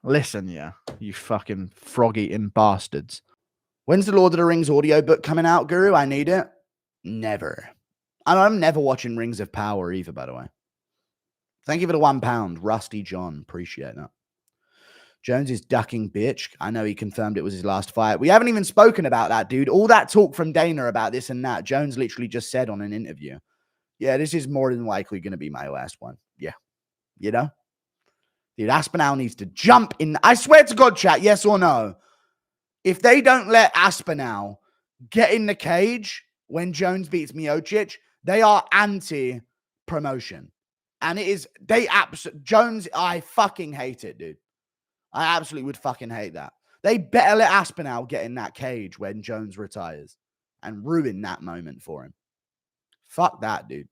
Listen, yeah, you fucking frog-eating bastards. When's the Lord of the Rings audiobook coming out, Guru? I need it. Never. And I'm never watching Rings of Power either, by the way. Thank you for the £1, Rusty John. Appreciate that. Jones is ducking bitch. I know he confirmed it was his last fight. We haven't even spoken about that, dude. All that talk from Dana about this and that. Jones literally just said on an interview, yeah, this is more than likely going to be my last one. Yeah. You know? Dude, Aspinall needs to jump in. I swear to God, chat, yes or no? If they don't let Aspinall get in the cage when Jones beats Miocic, they are anti-promotion. And it is, Jones, I fucking hate it, dude. I absolutely would fucking hate that. They better let Aspinall get in that cage when Jones retires and ruin that moment for him. Fuck that, dude.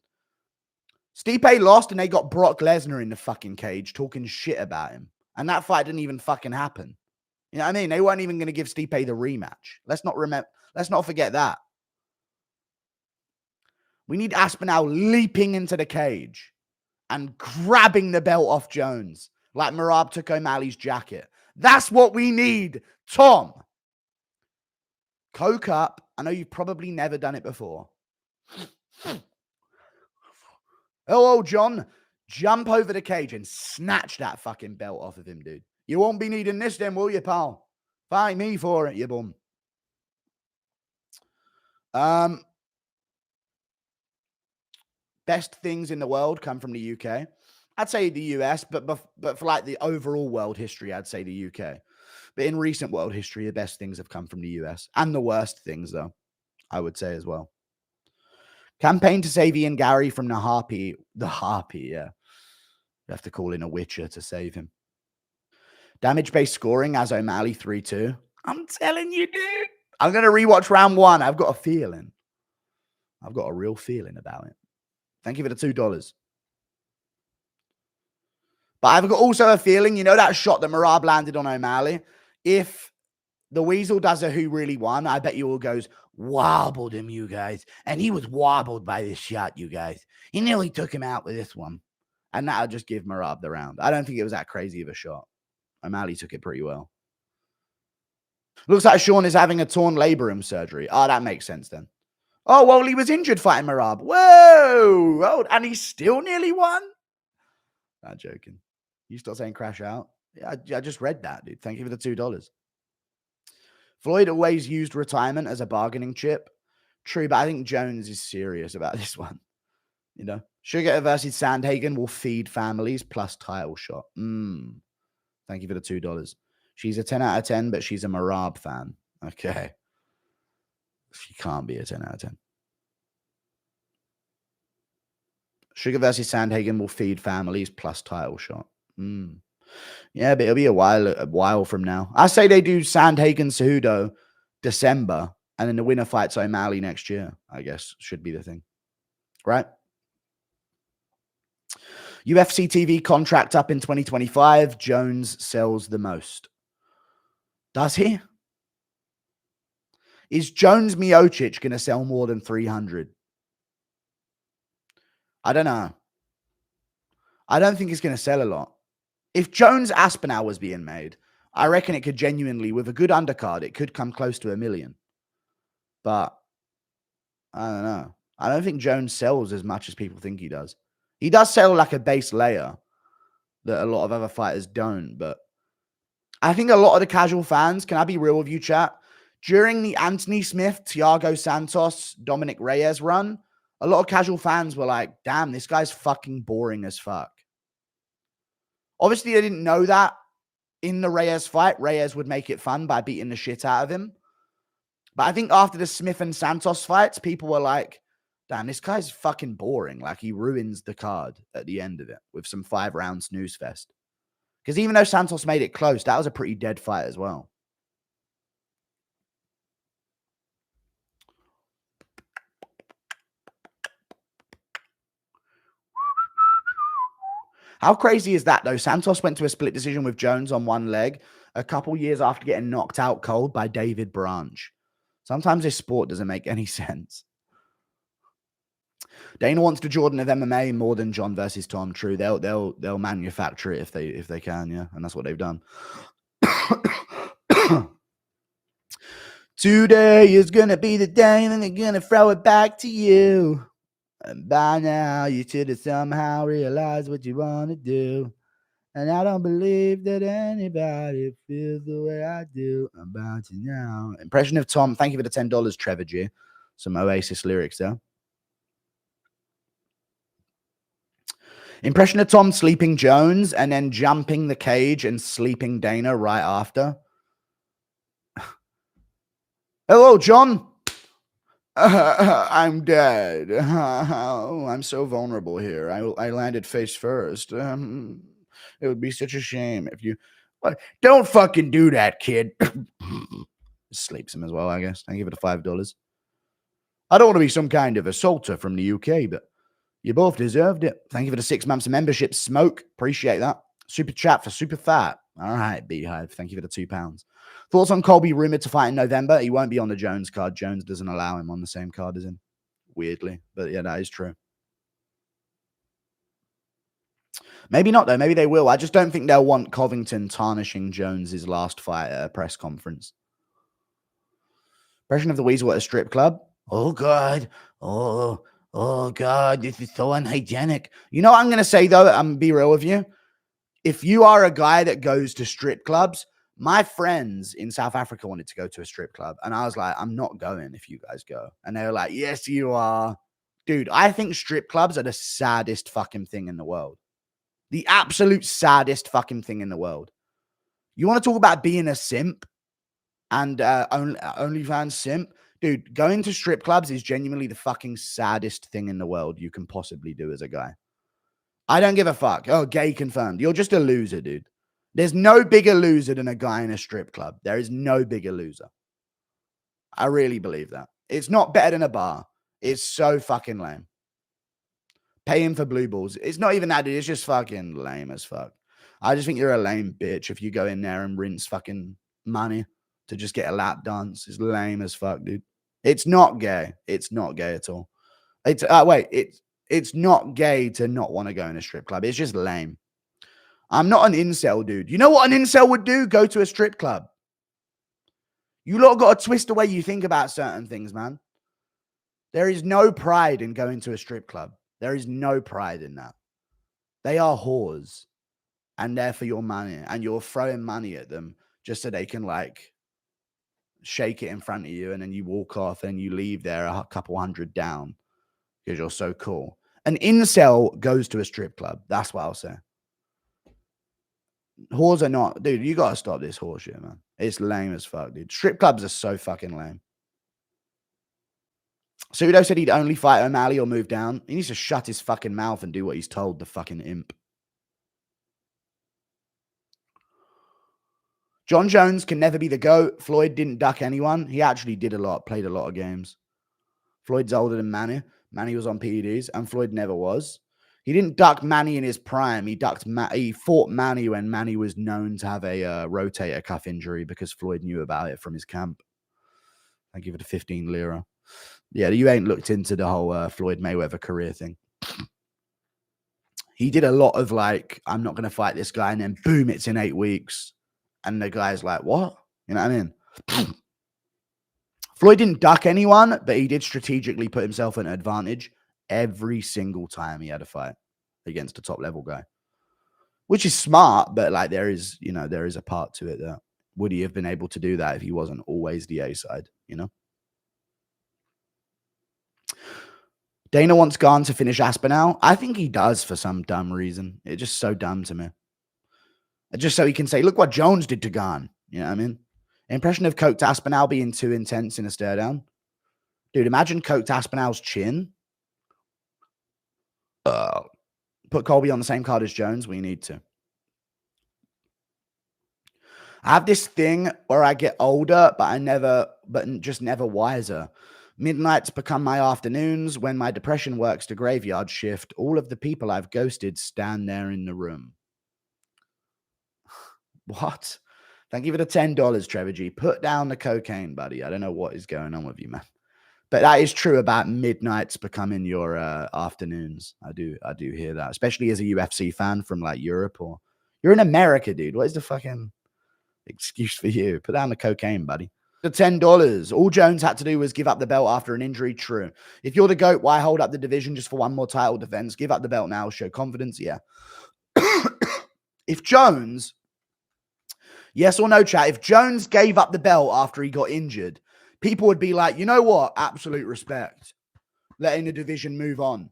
Stipe lost and they got Brock Lesnar in the fucking cage talking shit about him. And that fight didn't even fucking happen. You know what I mean? They weren't even going to give Stipe the rematch. Let's not forget that. We need Aspinall leaping into the cage and grabbing the belt off Jones like Merab took O'Malley's jacket. That's what we need, Tom. Coke up. I know you've probably never done it before. Oh, John, jump over the cage and snatch that fucking belt off of him, dude. You won't be needing this then, will you, pal? Fight me for it, you bum. Best things in the world come from the UK. I'd say the US, but for like the overall world history, I'd say the UK. But in recent world history, the best things have come from the US. And the worst things, though, I would say as well. Campaign to save Ian Gary from the Harpy. The Harpy, yeah. You have to call in a Witcher to save him. Damage-based scoring as O'Malley 3-2. I'm telling you, dude. I'm going to rewatch round one. I've got a feeling. I've got a real feeling about it. Thank you for the $2. But I've got also a feeling, you know that shot that Merab landed on O'Malley? If the Weasel does a who really won, I bet you all goes, wobbled him, you guys. And he was wobbled by this shot, you guys. He nearly took him out with this one. And that'll just give Merab the round. I don't think it was that crazy of a shot. O'Malley took it pretty well. Looks like Sean is having a torn labrum surgery. Oh, that makes sense then. Oh, well, he was injured fighting Merab. Whoa! Oh, and he still nearly won? Not joking. You still saying crash out? Yeah, I just read that, dude. Thank you for the $2. Floyd always used retirement as a bargaining chip. True, but I think Jones is serious about this one. You know? Sugar versus Sandhagen will feed families plus title shot. Thank you for the $2. She's a 10 out of 10, but she's a Merab fan. Okay. She can't be a 10 out of 10. Sugar versus Sandhagen will feed families plus title shot. Yeah, but it'll be a while from now. I say they do Sandhagen Cejudo December, and then the winner fights O'Malley next year. I guess should be the thing, right? UFC TV contract up in 2025. Jones sells the most. Does he? Is Jones Miocic going to sell more than 300? I don't know. I don't think it's going to sell a lot. If Jones Aspinall was being made, I reckon it could genuinely, with a good undercard, it could come close to 1 million. But I don't know. I don't think Jones sells as much as people think he does. He does sell like a base layer that a lot of other fighters don't. But I think a lot of the casual fans, can I be real with you, chat? During the Anthony Smith, Thiago Santos, Dominic Reyes run, a lot of casual fans were like, damn, this guy's fucking boring as fuck. Obviously, they didn't know that in the Reyes fight, Reyes would make it fun by beating the shit out of him. But I think after the Smith and Santos fights, people were like, damn, this guy's fucking boring. Like, he ruins the card at the end of it with some 5-round snooze fest. Because even though Santos made it close, that was a pretty dead fight as well. How crazy is that, though? Santos went to a split decision with Jones on one leg a couple years after getting knocked out cold by David Branch. Sometimes this sport doesn't make any sense. Dana wants the Jordan of MMA more than John versus Tom. True, they'll manufacture it if they can, yeah, and that's what they've done. Today is gonna be the day, and they're gonna throw it back to you. And by now, you should have somehow realized what you want to do. And I don't believe that anybody feels the way I do about you now. Impression of Tom. Thank you for the $10, Trevor G. Some Oasis lyrics there. Impression of Tom sleeping Jones and then jumping the cage and sleeping Dana right after. Hello, John. I'm dead. Oh, I'm so vulnerable here. I landed face first. It would be such a shame if you... What? Don't fucking do that, kid. Sleeps him as well, I guess. Thank you for the $5. I don't want to be some kind of assaulter from the UK, but you both deserved it. Thank you for the 6 months of membership. Smoke. Appreciate that. Super chat for Super Fat. All right, Beehive. Thank you for the £2. Thoughts on Colby rumored to fight in November? He won't be on the Jones card. Jones doesn't allow him on the same card as him. Weirdly. But yeah, that is true. Maybe not, though. Maybe they will. I just don't think they'll want Covington tarnishing Jones's last fight at a press conference. Impression of the Weasel at a strip club. Oh, God. Oh, God. This is so unhygienic. You know what I'm going to say, though? I'm going to be real with you. If you are a guy that goes to strip clubs, my friends in South Africa wanted to go to a strip club. And I was like, I'm not going if you guys go. And they were like, yes, you are. Dude, I think strip clubs are the saddest fucking thing in the world. The absolute saddest fucking thing in the world. You want to talk about being a simp and OnlyFans simp? Dude, going to strip clubs is genuinely the fucking saddest thing in the world you can possibly do as a guy. I don't give a fuck. Oh, gay confirmed. You're just a loser, dude. There's no bigger loser than a guy in a strip club. There is no bigger loser. I really believe that. It's not better than a bar. It's so fucking lame. Paying for blue balls. It's not even that, dude. It's just fucking lame as fuck. I just think you're a lame bitch if you go in there and rinse fucking money to just get a lap dance. It's lame as fuck, dude. It's not gay. It's not gay at all. It's not gay to not want to go in a strip club. It's just lame. I'm not an incel, dude. You know what an incel would do? Go to a strip club. You lot got to twist the way you think about certain things, man. There is no pride in going to a strip club. There is no pride in that. They are whores. And they're for your money. And you're throwing money at them just so they can, like, shake it in front of you. And then you walk off and you leave there a couple hundred down because you're so cool. An incel goes to a strip club. That's what I'll say. Whores are not... Dude, you got to stop this horse shit, man. It's lame as fuck, dude. Strip clubs are so fucking lame. Pseudo said he'd only fight O'Malley or move down. He needs to shut his fucking mouth and do what he's told, the fucking imp. John Jones can never be the GOAT. Floyd didn't duck anyone. He actually did a lot, played a lot of games. Floyd's older than Manny. Manny was on PEDs, and Floyd never was. He didn't duck Manny in his prime. He fought Manny when Manny was known to have a rotator cuff injury because Floyd knew about it from his camp. I give it a 15 lira. Yeah, you ain't looked into the whole Floyd Mayweather career thing. He did a lot of like, I'm not going to fight this guy, and then boom, it's in 8 weeks. And the guy's like, what? You know what I mean? Floyd didn't duck anyone, but he did strategically put himself at an advantage every single time he had a fight against a top level guy, which is smart. But like, there is a part to it that would he have been able to do that if he wasn't always the A side, you know? Dana wants Garn to finish Aspinall. I think he does for some dumb reason. It's just so dumb to me. Just so he can say, look what Jones did to Garn. You know what I mean? Impression of coked Aspinall being too intense in a stare down. Dude, imagine coked Aspinall's chin. Put Colby on the same card as Jones. We need to. I have this thing where I get older, but just never wiser. Midnights become my afternoons. When my depression works to graveyard shift, all of the people I've ghosted stand there in the room. What? Thank you for the $10, Trevor G. Put down the cocaine, buddy. I don't know what is going on with you, man. But that is true about midnights becoming your afternoons. I do hear that, especially as a UFC fan from like Europe, or you're in America, dude. What is the fucking excuse for you? Put down the cocaine, buddy. The $10. All Jones had to do was give up the belt after an injury. True. If you're the GOAT, why hold up the division just for one more title defense? Give up the belt now. Show confidence. Yeah. If Jones, yes or no, chat, if Jones gave up the belt after he got injured, people would be like, you know what? Absolute respect. Letting the division move on.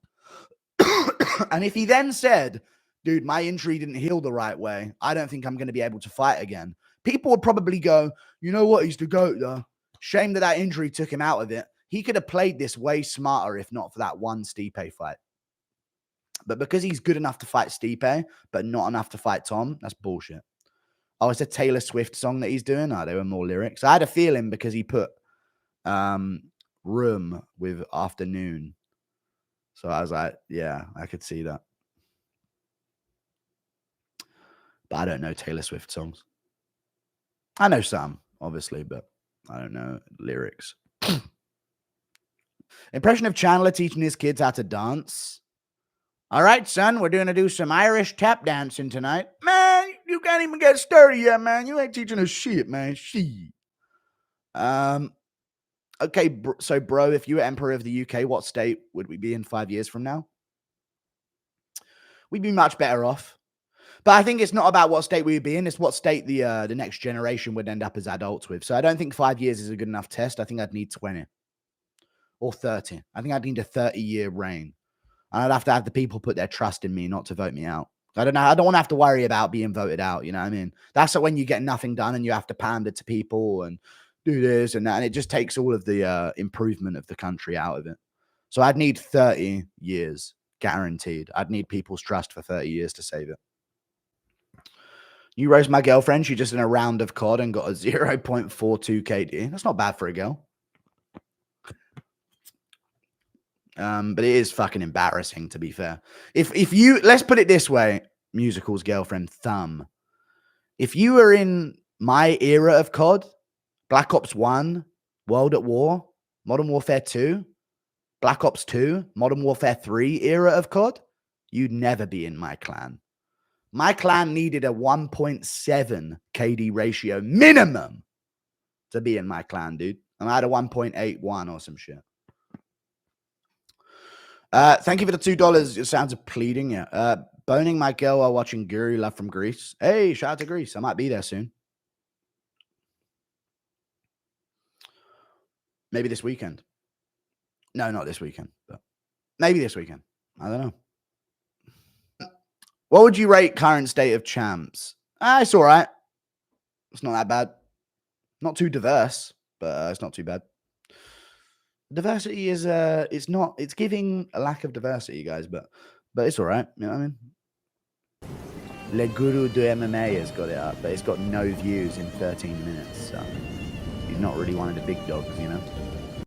And if he then said, dude, my injury didn't heal the right way, I don't think I'm going to be able to fight again, people would probably go, you know what? He's the GOAT, though. Shame that injury took him out of it. He could have played this way smarter if not for that one Stipe fight. But because he's good enough to fight Stipe, but not enough to fight Tom, that's bullshit. Oh, it's a Taylor Swift song that he's doing? Oh, there were more lyrics. I had a feeling because he put Room with Afternoon. So I was like, yeah, I could see that. But I don't know Taylor Swift songs. I know some, obviously, but I don't know lyrics. Impression of Chandler teaching his kids how to dance. All right, son, we're going to do some Irish tap dancing tonight. Man, you can't even get started yet, man. You ain't teaching us shit, man. Shit. Okay, so, bro, if you were emperor of the UK, what state would we be in 5 years from now? We'd be much better off. But I think it's not about what state we'd be in. It's what state the next generation would end up as adults with. So I don't think 5 years is a good enough test. I think I'd need 20 or 30. I think I'd need a 30-year reign. And I'd have to have the people put their trust in me not to vote me out. I don't know. I don't want to have to worry about being voted out. You know what I mean? That's when you get nothing done and you have to pander to people and do this and that. And it just takes all of the improvement of the country out of it. So I'd need 30 years guaranteed. I'd need people's trust for 30 years to save it. You roast my girlfriend. She just in a round of COD and got a 0.42 KD. That's not bad for a girl. But it is fucking embarrassing, to be fair. If you, let's put it this way, Musical's girlfriend, Thumb. If you were in my era of COD, Black Ops 1, World at War, Modern Warfare 2, Black Ops 2, Modern Warfare 3 era of COD, you'd never be in my clan. My clan needed a 1.7 KD ratio minimum to be in my clan, dude. And I had a 1.81 or some shit. Thank you for the $2. It sounds of pleading. Yeah. Boning my girl while watching Guru, love from Greece. Hey, shout out to Greece. I might be there soon. Maybe this weekend. No, not this weekend, but maybe this weekend. I don't know. What would you rate current state of champs? It's all right. It's not that bad. Not too diverse, but it's not too bad. Diversity is it's giving a lack of diversity, guys, but it's all right. You know what I mean? Le Guru de MMA has got it up, but it's got no views in 13 minutes. So he's not really one of the big dogs, you know.